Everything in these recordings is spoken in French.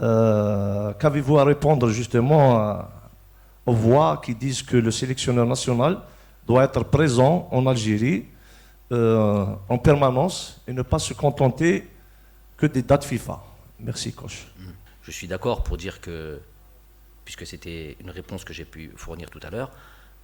Qu'avez-vous à répondre justement aux voix qui disent que le sélectionneur national doit être présent en Algérie en permanence et ne pas se contenter que des dates FIFA? Merci, coach. Je suis d'accord pour dire que, puisque c'était une réponse que j'ai pu fournir tout à l'heure,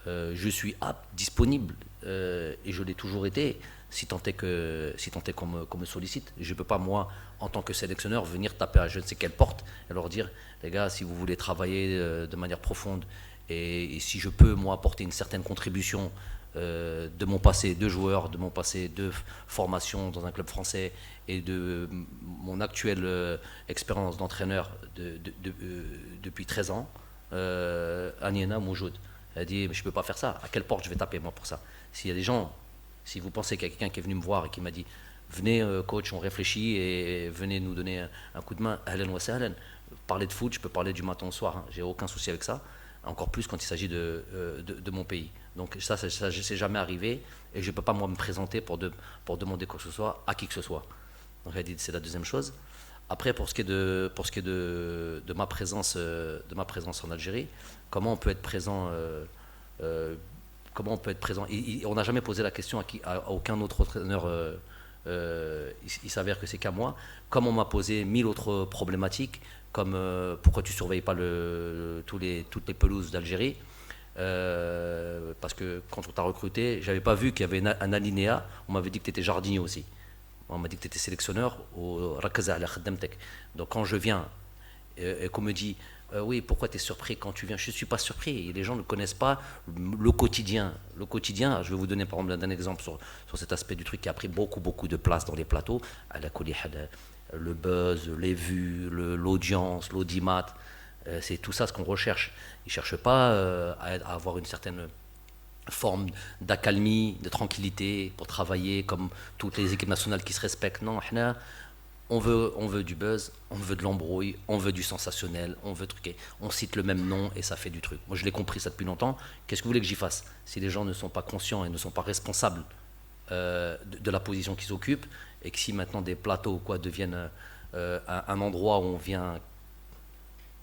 je suis apte, disponible, et je l'ai toujours été, si tant est qu'on me sollicite. Je ne peux pas, moi, en tant que sélectionneur, venir taper à je ne sais quelle porte et leur dire, les gars, si vous voulez travailler de manière profonde, et si je peux, moi, apporter une certaine contribution de mon passé de joueur, de mon passé de formation dans un club français et de mon actuelle expérience d'entraîneur depuis 13 ans, Aniena Moujoud. Elle a dit, mais je ne peux pas faire ça. À quelle porte je vais taper, moi, pour ça? S'il y a des gens, si vous pensez qu'il y a quelqu'un qui est venu me voir et qui m'a dit, venez, coach, on réfléchit et venez nous donner un coup de main, ahlan wa sahlan. Parler de foot, je peux parler du matin au soir, hein. J'ai aucun souci avec ça. Encore plus quand il s'agit de mon pays. Donc ça c'est jamais arrivé et je ne peux pas, moi, me présenter pour demander quoi que ce soit à qui que ce soit. Donc elle a dit, c'est la deuxième chose. Après, pour ce qui est de ma présence en Algérie, comment on peut être présent on n'a jamais posé la question à aucun autre entraîneur. Il s'avère que c'est qu'à moi. Comme on m'a posé 1000 autres problématiques, comme pourquoi tu surveilles pas toutes les pelouses d'Algérie, parce que quand on t'a recruté, j'avais pas vu qu'il y avait un alinéa. On m'avait dit que tu étais jardinier aussi. On m'a dit que tu étais sélectionneur au Rakaza al Khaddamtek. Donc quand je viens et qu'on me dit oui, pourquoi tu es surpris quand tu viens? Je ne suis pas surpris. Les gens ne connaissent pas le quotidien. Le quotidien, je vais vous donner par exemple un exemple sur cet aspect du truc qui a pris beaucoup de place dans les plateaux. Le buzz, les vues, l'audience, l'audimat, c'est tout ça ce qu'on recherche. Ils ne cherchent pas à avoir une certaine forme d'accalmie, de tranquillité pour travailler comme toutes les équipes nationales qui se respectent. Non, on veut du buzz, on veut de l'embrouille, on veut du sensationnel, on veut truquer. On cite le même nom et ça fait du truc. Moi, je l'ai compris ça depuis longtemps. Qu'est-ce que vous voulez que j'y fasse? Si les gens ne sont pas conscients et ne sont pas responsables de la position qu'ils occupent, et que si maintenant des plateaux ou quoi deviennent un endroit où on vient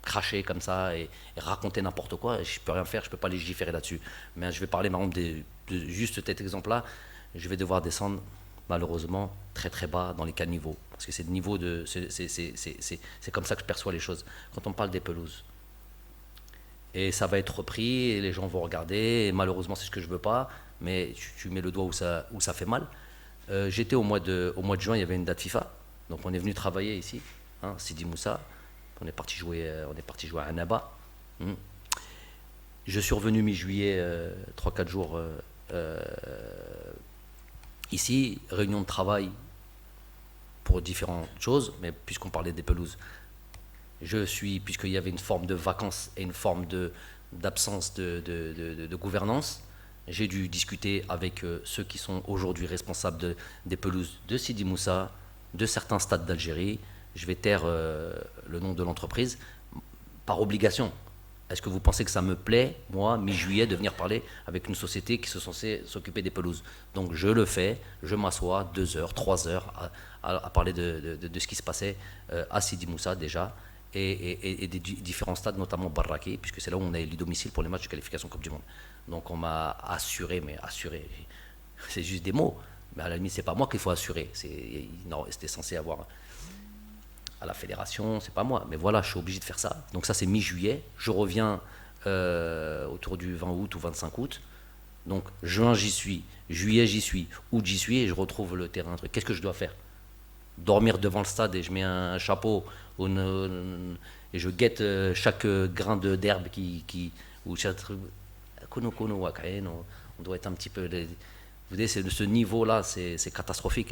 cracher comme ça et raconter n'importe quoi, je peux rien faire, je peux pas légiférer là-dessus. Mais je vais parler par exemple de juste cet exemple-là. Je vais devoir descendre malheureusement très très bas dans les caniveaux, parce que c'est comme ça que je perçois les choses quand on parle des pelouses. Et ça va être repris et les gens vont regarder, et malheureusement c'est ce que je veux pas, mais tu mets le doigt où ça fait mal. J'étais au mois de juin, il y avait une date FIFA, donc on est venu travailler ici, hein, Sidi Moussa. On est parti jouer à Annaba. Je suis revenu mi-juillet, 3-4 jours ici, réunion de travail pour différentes choses, mais puisqu'on parlait des pelouses, puisqu'il y avait une forme de vacances et une forme d'absence de gouvernance, j'ai dû discuter avec ceux qui sont aujourd'hui responsables des pelouses de Sidi Moussa, de certains stades d'Algérie. Je vais taire le nom de l'entreprise par obligation. Est-ce que vous pensez que ça me plaît, moi, mi-juillet, de venir parler avec une société qui se censée s'occuper des pelouses? Donc je le fais, je m'assois 2 heures, 3 heures à parler de ce qui se passait à Sidi Moussa déjà, et des différents stades, notamment Barraki, puisque c'est là où on a les domiciles pour les matchs de qualification Coupe du Monde. Donc on m'a assuré, c'est juste des mots, mais à la limite c'est pas moi qu'il faut assurer, c'était censé avoir à la fédération, c'est pas moi, mais voilà, je suis obligé de faire ça. Donc ça c'est mi-juillet, je reviens autour du 20 août ou 25 août, donc juin j'y suis, juillet j'y suis, août j'y suis et je retrouve le terrain. Qu'est-ce que je dois faire? Dormir devant le stade et je mets un chapeau et je guette chaque grain d'herbe ou chaque truc. On doit être un petit peu. Vous voyez, ce niveau-là, c'est catastrophique.